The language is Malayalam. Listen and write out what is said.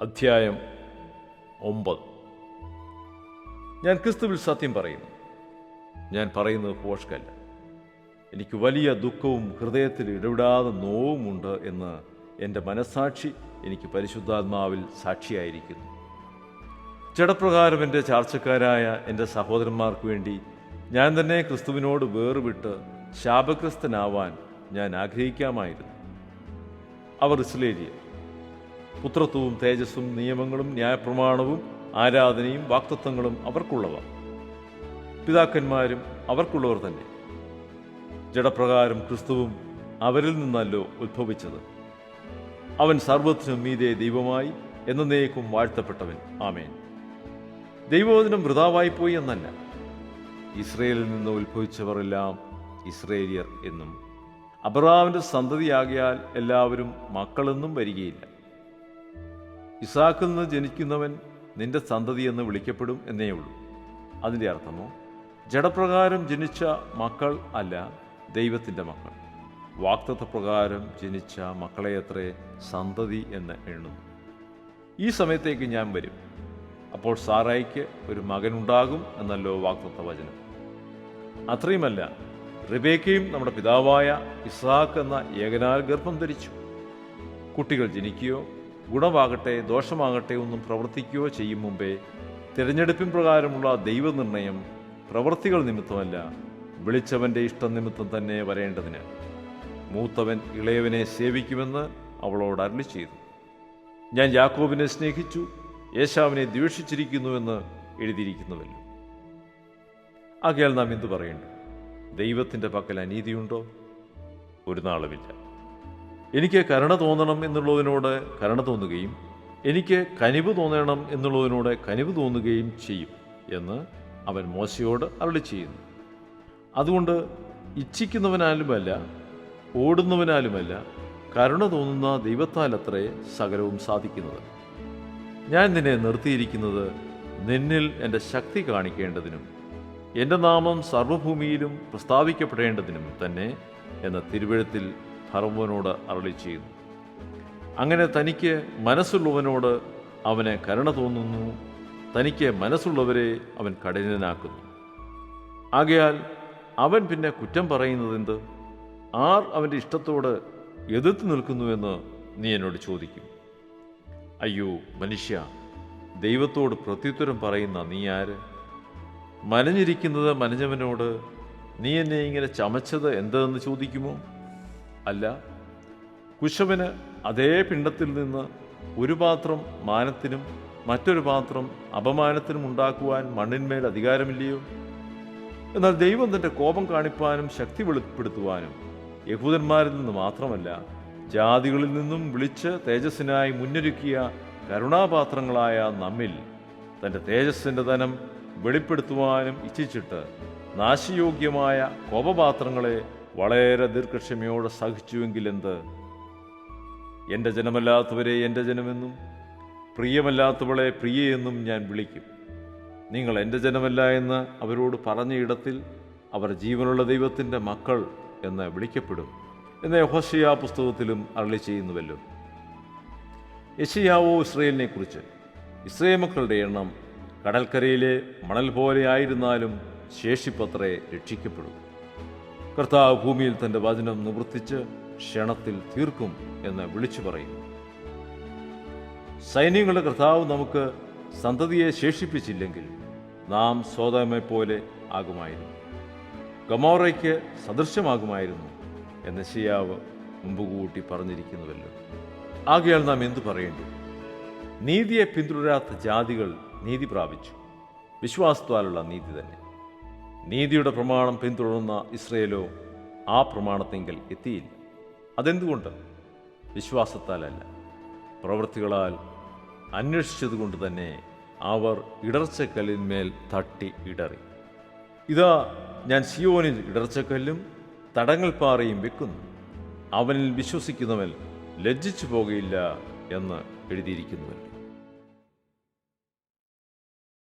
അധ്യായം 9. ഞാൻ ക്രിസ്തുവിൽ സത്യം പറയുന്നു. ഞാൻ പറയുന്നത് പോഷ്കല്ല. എനിക്ക് വലിയ ദുഃഖവും ഹൃദയത്തിൽ ഇടവിടാതെ നോവുമുണ്ട് എന്ന് എൻ്റെ മനസ്സാക്ഷി എനിക്ക് പരിശുദ്ധാത്മാവിൽ സാക്ഷിയായിരിക്കുന്നു. ജഡപ്രകാരം എൻ്റെ ചാർച്ചക്കാരായ എൻ്റെ സഹോദരന്മാർക്ക് വേണ്ടി ഞാൻ തന്നെ ക്രിസ്തുവിനോട് വേർവിട്ട് ശാപഗ്രസ്തനാവാൻ ഞാൻ ആഗ്രഹിക്കാമായിരുന്നു. അവർ ഇസ്രായേലിയർ. പുത്രത്വവും തേജസ്സും നിയമങ്ങളും ന്യായപ്രമാണവും ആരാധനയും വാക്തത്വങ്ങളും അവർക്കുള്ളവ. പിതാക്കന്മാരും അവർക്കുള്ളവർ തന്നെ. ജഡപ്രകാരം ക്രിസ്തുവും അവരിൽ നിന്നല്ലോ ഉദ്ഭവിച്ചത്. അവൻ സർവ്വത്തിനും മീതെ ദൈവമായി എന്നേക്കും വാഴ്ത്തപ്പെട്ടവൻ. ആമേൻ. ദൈവവചനം വൃഥാവായിപ്പോയി എന്നല്ല, ഇസ്രയേലിൽ നിന്ന് ഉത്ഭവിച്ചവരെല്ലാം ഇസ്രയേലിയർ എന്നും അബ്രഹാമിന്റെ സന്തതിയാകിയാൽ എല്ലാവരും മക്കളെന്നും വരികയില്ല. ഇസാക്കിൽ നിന്ന് ജനിക്കുന്നവൻ നിന്റെ സന്തതി എന്ന് വിളിക്കപ്പെടും എന്നേ ഉള്ളൂ. അതിൻ്റെ അർത്ഥമോ ജഡപ്രകാരം ജനിച്ച മക്കൾ അല്ല, ദൈവത്തിൻ്റെ മക്കൾ. വാഗ്ദത്തപ്രകാരം ജനിച്ച മക്കളെയത്രേ സന്തതി എന്ന് എണ്ണുന്നു. ഈ സമയത്തേക്ക് ഞാൻ വരും, അപ്പോൾ സാറായിക്ക് ഒരു മകനുണ്ടാകും എന്നല്ലോ വാഗ്ദത്ത വചനം. അത്രയുമല്ല, റിബേക്കയും നമ്മുടെ പിതാവായ ഇസ്ഹാക്ക് എന്ന ഏകനാൽ ഗർഭം ധരിച്ചു. കുട്ടികൾ ജനിക്കുകയോ ഗുണമാകട്ടെ ദോഷമാകട്ടെ ഒന്നും പ്രവർത്തിക്കുകയോ ചെയ്യും മുമ്പേ തിരഞ്ഞെടുപ്പിൻ പ്രകാരമുള്ള ദൈവനിർണയം പ്രവൃത്തികൾ നിമിത്തമല്ല, വിളിച്ചവൻ്റെ ഇഷ്ടം നിമിത്തം തന്നെ വരേണ്ടതിന് മൂത്തവൻ ഇളയവനെ സേവിക്കുമെന്ന് അവളോട് അരുളി ചെയ്തു. ഞാൻ യാക്കോബിനെ സ്നേഹിച്ചു, ഏശാവിനെ ദ്വേഷിച്ചിരിക്കുന്നുവെന്ന് എഴുതിയിരിക്കുന്നുവല്ലോ. ആകയാൽ നാം എന്തു പറയേണ്ടു? ദൈവത്തിൻ്റെ പക്കൽ അനീതിയുണ്ടോ? ഒരു നാളുമില്ല. എനിക്ക് കരുണ തോന്നണം എന്നുള്ളതിനോട് കരുണ തോന്നുകയും എനിക്ക് കനിവ് തോന്നണം എന്നുള്ളതിനോട് കനിവ് തോന്നുകയും ചെയ്യും എന്ന് അവൻ മോശയോട് അരുളി ചെയ്യുന്നു. അതുകൊണ്ട് ഇച്ഛിക്കുന്നവനാലുമല്ല ഓടുന്നവനാലുമല്ല, കരുണ തോന്നുന്ന ദൈവത്താലത്രേ സകലവും സാധിക്കുന്നത്. ഞാൻ നിന്നെ നിർത്തിയിരിക്കുന്നത് നിന്നിൽ എൻ്റെ ശക്തി കാണിക്കേണ്ടതിനും എൻ്റെ നാമം സർവ്വഭൂമിയിലും പ്രസ്താവിക്കപ്പെടേണ്ടതിനും തന്നെ എന്ന തിരുവെഴുത്തിൽ ഫറവോനോട് അരുളി ചെയ്യുന്നു. അങ്ങനെ തനിക്ക് മനസ്സുള്ളവനോട് അവന് കരുണ തോന്നുന്നു, തനിക്ക് മനസ്സുള്ളവരെ അവൻ കഠിനനാക്കുന്നു. ആകയാൽ അവൻ പിന്നെ കുറ്റം പറയുന്നതെന്ത്? ആർ അവൻ്റെ ഇഷ്ടത്തോട് എതിർത്ത് നിൽക്കുന്നുവെന്ന് നീ എന്നോട് ചോദിക്കും. അയ്യോ മനുഷ്യ, ദൈവത്തോട് പ്രത്യുത്തരം പറയുന്ന നീ ആര്? മനഞ്ഞിരിക്കുന്നത് മനഞ്ഞവനോട് നീ എന്നെ ഇങ്ങനെ ചമച്ചത് എന്തെന്ന് ചോദിക്കുമോ? അല്ല, കുശവന് അതേ പിണ്ടത്തിൽ നിന്ന് ഒരു പാത്രം മാനത്തിനും മറ്റൊരു പാത്രം അപമാനത്തിനും ഉണ്ടാക്കുവാൻ മണ്ണിന്മേൽ അധികാരമില്ലയോ? എന്നാൽ ദൈവം തൻ്റെ കോപം കാണിപ്പാനും ശക്തി വെളിപ്പെടുത്തുവാനും യഹൂദന്മാരിൽ നിന്ന് മാത്രമല്ല, ജാതികളിൽ നിന്നും വിളിച്ച് തേജസ്സിനായി മുന്നൊരുക്കിയ കരുണാപാത്രങ്ങളായ നമ്മിൽ തൻ്റെ തേജസ്സിൻ്റെ ധനം വെളിപ്പെടുത്തുവാനും ഇച്ഛിച്ചിട്ട് നാശയോഗ്യമായ കോപപാത്രങ്ങളെ വളരെ ദീർഘക്ഷമയോടെ സഹിച്ചുവെങ്കിലെന്ത്? എൻ്റെ ജനമല്ലാത്തവരെ എൻ്റെ ജനമെന്നും പ്രിയമല്ലാത്തവളെ പ്രിയയെന്നും ഞാൻ വിളിക്കും. നിങ്ങൾ എൻ്റെ ജനമല്ല എന്ന് അവരോട് പറഞ്ഞ ഇടത്തിൽ അവർ ജീവനുള്ള ദൈവത്തിൻ്റെ മക്കൾ എന്ന് വിളിക്കപ്പെടും എന്ന് യെഹോശയ്യാ പുസ്തകത്തിലും അരുളി ചെയ്യുന്നുവല്ലോ. യെശയ്യാവോ ഇസ്രായേലിനെ കുറിച്ച്, ഇസ്രായേൽ മക്കളുടെ എണ്ണം കടൽക്കരയിലെ മണൽ പോലെ ആയിരുന്നാലും ശേഷിപ്പത്രേ രക്ഷിക്കപ്പെടും. കർത്താവ് ഭൂമിയിൽ തൻ്റെ വചനം നിവർത്തിച്ച് ക്ഷണത്തിൽ തീർക്കും എന്ന് വിളിച്ചു പറയുന്നു. സൈന്യങ്ങളുടെ കർത്താവ് നമുക്ക് സന്തതിയെ ശേഷിപ്പിച്ചില്ലെങ്കിൽ നാം സോദോമെപ്പോലെ ആകുമായിരുന്നു, ഗൊമോറയ്ക്ക് സദൃശ്യമാകുമായിരുന്നു എന്ന് യെശയ്യാവ് മുമ്പുകൂട്ടി പറഞ്ഞിരിക്കുന്നുവല്ലോ. ആകയാൽ നാം എന്തു പറയേണ്ടു? നീതിയെ പിന്തുടരാത്ത ജാതികൾ നീതി പ്രാപിച്ചു, വിശ്വാസത്താലുള്ള നീതി തന്നെ. നീതിയുടെ പ്രമാണം പിന്തുടർന്ന ഇസ്രായേലോ ആ പ്രമാണത്തെങ്കിൽ എത്തിയില്ല. അതെന്തുകൊണ്ട്? വിശ്വാസത്താലല്ല, പ്രവൃത്തികളാൽ അന്വേഷിച്ചതുകൊണ്ട് തന്നെ അവർ ഇടർച്ചക്കല്ലിന്മേൽ തട്ടി ഇടറി. ഇതാ, ഞാൻ സിയോനിൽ ഇടർച്ചക്കല്ലും തടങ്ങൽ പാറയും വെക്കുന്നു, അവനിൽ വിശ്വസിക്കുന്നവൻ ലജ്ജിച്ചു പോകുകയില്ല എന്ന് എഴുതിയിരിക്കുന്നുവല്ലോ.